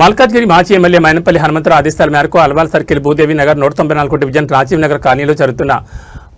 మల్కాజ్గిరి మాజీ ఎమ్మెల్యే మైనంపల్లి హనుమంతరావు ఆదేశాల మేరకు అల్వాల్ సర్కిల్ భూదేవి నగర్ 194 డివిజన్ రాజీవ్ నగర్ కాలనీలో జరుగుతున్న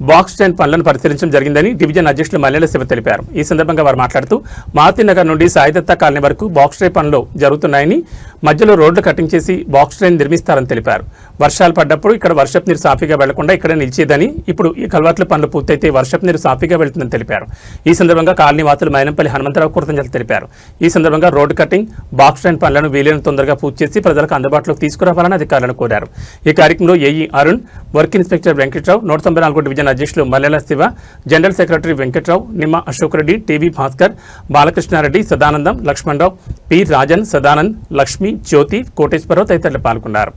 బాక్స్ స్టాండ్ పనులను పరిశీలించడం జరిగిందని డివిజన్ అధ్యక్షులు మల్లెల శివ తెలిపారు. ఈ సందర్భంగా వారు మాట్లాడుతూ మారుతినగర్ నుండి సాయిదత్త కాలనీ వరకు బాక్స్ స్టాండ్ పనులు జరుగుతున్నాయని, మధ్యలో రోడ్లు కటింగ్ చేసి బాక్స్ స్టాండ్ నిర్మిస్తారని తెలిపారు. వర్షాలు పడ్డప్పుడు ఇక్కడ వర్షపు నీరు సాఫీగా వెళ్లకుండా ఇక్కడే నిలిచేదని, ఇప్పుడు ఈ కల్వర్ట్ల పనులు పూర్తయితే వర్షపు నీరు సాఫీగా వెళ్తుందని తెలిపారు. ఈ సందర్భంగా కాలనీ వాసులు మైనంపల్లి హనుమంతరావు కృతజ్ఞతలు తెలిపారు. ఈ సందర్భంగా రోడ్డు కటింగ్, బాక్స్ స్టాండ్ పనులను వీలైన తొందరగా పూర్తి చేసి ప్రజలకు అందుబాటులోకి తీసుకురావాలని అధికారులను కోరారు. ఈ కార్యక్రమంలో AE Arun, work inspector Venkatrao, 194 division అధ్యక్షులు మల్లెల శివ, జనరల్ సెక్రటరీ వెంకట్రావు, నిమ్మ అశోక్ రెడ్డి, టీవీ భాస్కర్, బాలకృష్ణారెడ్డి, సదానందం, లక్ష్మణరావు, పి రాజన్, సదానంద్, లక్ష్మి, జ్యోతి, కోటేశ్వరరావు తదితరులు పాల్గొన్నారు.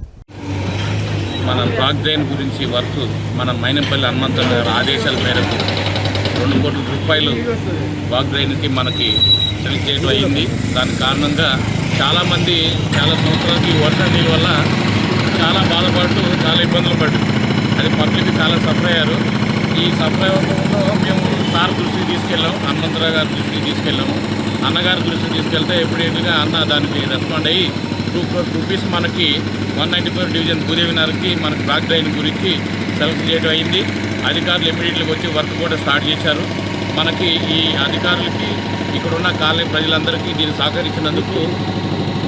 మన బ్లాక్ డ్రైన్ గురించి వర్క్ మన మైనంపల్లి హనుమంతరావు గారి ఆదేశాల మేరకు 2 కోట్ల రూపాయలు బ్లాక్ డ్రైన్కి మనకి సెలెక్ట్ చేయడం అయ్యింది. దాని కారణంగా చాలామంది చాలా సంవత్సరాలకి వర్షం నీళ్ళ వల్ల చాలా బాధపడుతూ చాలా ఇబ్బందులు పడ్డారు. అది పబ్లిక్ చాలా సఫర్ అయ్యారు. ఈ సఫర్ అవ్వడంలో మేము సార్ దృష్టికి తీసుకెళ్ళాము, హనుమంతరావు గారి దృష్టికి తీసుకెళ్ళాము. అన్నగారి దృష్టికి తీసుకెళ్తే ఎప్పుడేంటిగా అన్న దానికి రెస్పాండ్ అయ్యి 2 crore రూపీస్ మనకి 194 డివిజన్ భూదేవి నగర్కి మనకి బ్లాక్ డ్రైన్ గురించి సెలెక్ట్ చేయడం అయింది. అధికారులు ఇమీడియట్గా వచ్చి వర్క్ కూడా స్టార్ట్ చేశారు. మనకి ఈ అధికారులకి ఇక్కడున్న కాలనీ ప్రజలందరికీ దీన్ని సహకరించినందుకు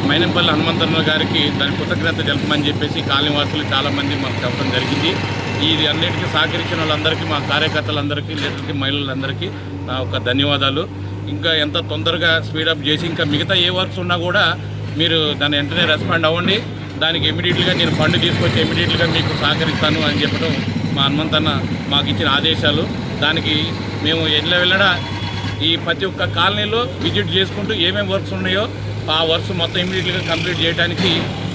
మైనంపల్లి హనుమంతరావు గారికి దాని కృతజ్ఞత తెలుపమని చెప్పేసి కాలనీ వాసులు చాలామంది మాకు చెప్పడం జరిగింది. ఇది అన్నిటికీ సహకరించిన వాళ్ళందరికీ, మా కార్యకర్తలందరికీ, లీడర్కి, మహిళలందరికీ నా ఒక ధన్యవాదాలు. ఇంకా ఎంత తొందరగా స్పీడప్ చేసి ఇంకా మిగతా ఏ వర్క్స్ ఉన్నా కూడా మీరు దాన్ని వెంటనే రెస్పాండ్ అవ్వండి. దానికి ఇమీడియట్గా నేను ఫండ్ తీసుకొచ్చి ఇమీడియట్గా మీకు సహకరిస్తాను అని చెప్పడం మా హనుమంతన్న మాకు ఇచ్చిన ఆదేశాలు. దానికి మేము వెళ్ళడా ఈ ప్రతి ఒక్క కాలనీలో విజిట్ చేసుకుంటూ ఏమేమి వర్క్స్ ఉన్నాయో ఆ వర్క్స్ మొత్తం ఇమీడియట్గా కంప్లీట్ చేయడానికి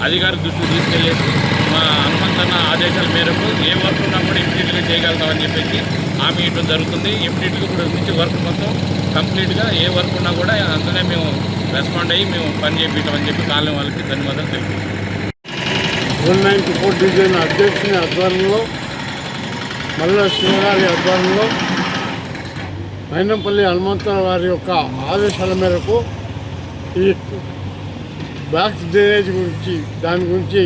అధికారి దృష్టికి తీసుకెళ్ళేసి మా హనుమంతన్న ఆదేశాల మేరకు ఏ వర్క్ ఉన్నా కూడా ఇమీడియట్గా చేయగలుగుతామని చెప్పేసి హామీ ఇవ్వడం జరుగుతుంది. ఇమీడియట్గా ఇప్పుడు నుంచి వర్క్ మొత్తం కంప్లీట్గా ఏ వర్క్ ఉన్నా కూడా అందులోనే మేము రెస్పాండ్ అయ్యి మేము పని చేయించామని చెప్పి కాలనీ వాళ్ళకి ధన్యవాదాలు తెలుపుతున్నాం. 194 డివిజన్ అధ్యక్షుని ఆధ్వర్యంలో, మల్లెల శివగారి ఆధ్వర్యంలో మైనంపల్లి హనుమంతరావు గారి యొక్క ఆదేశాల మేరకు ఈ బ్లాక్ డ్రైనేజ్ గురించి దాని గురించి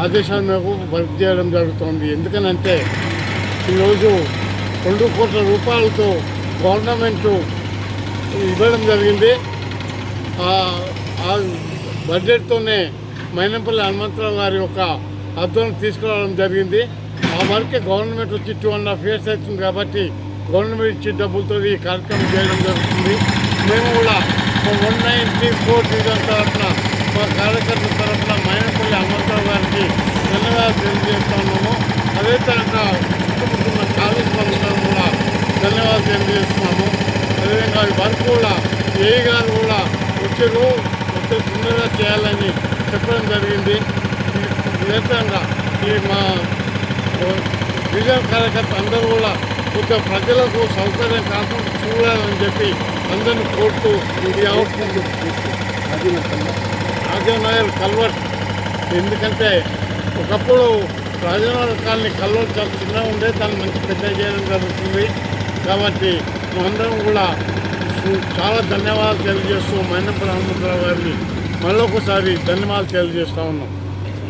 ఆదేశాల మేరకు వర్క్ చేయడం జరుగుతుంది. ఎందుకనంటే ఈరోజు 2 కోట్ల రూపాయలతో గవర్నమెంటు ఇవ్వడం జరిగింది. ఆ బడ్జెట్తోనే మైనంపల్లి హనుమంతరావు గారి యొక్క ఆధ్వర్యం తీసుకురావడం జరిగింది. ఆ వరకే గవర్నమెంట్ వచ్చి 2.5 years అవుతుంది కాబట్టి గవర్నమెంట్ ఇచ్చే డబ్బులతో ఈ కార్యక్రమం చేయడం జరుగుతుంది. మేము కూడా 194 డివిజన్ తరఫున, మా కార్యకర్తల తరఫున మైనంపల్లి హనుమంతరావు గారికి ధన్యవాదాలు తెలియజేస్తా ఉన్నాము. అదే తరఫున చుట్టుముట్టున్న కాలేజ్ వాళ్ళందరం కూడా ధన్యవాదాలు తెలియజేస్తున్నాము. అదేవిధంగా ఈ వర్క్ కూడా ఏఈ గారు కూడా వచ్చే తొందరగా చేయాలని చెప్పడం జరిగింది. విధంగా ఈ మా డివిజన్ కార్యకర్త అందరూ కూడా కొంచెం ప్రజలకు సౌకర్యం కాకుండా చూడాలని చెప్పి అందరినీ కోరుతూ ఇది అవుతుంది. రాజనగర్ కల్వర్ట్, ఎందుకంటే ఒకప్పుడు రాజనగర్ కాలనీ కల్వర్ట్ చాలా చిన్నగా ఉండే, దాన్ని మంచి పెద్ద చేయడం జరుగుతుంది. కాబట్టి మేమందరం కూడా చాలా ధన్యవాదాలు తెలియజేస్తూ మైనంపల్లి హనుమంతరావు గారిని మళ్ళొకసారి ధన్యవాదాలు తెలియజేస్తూ ఉన్నాం.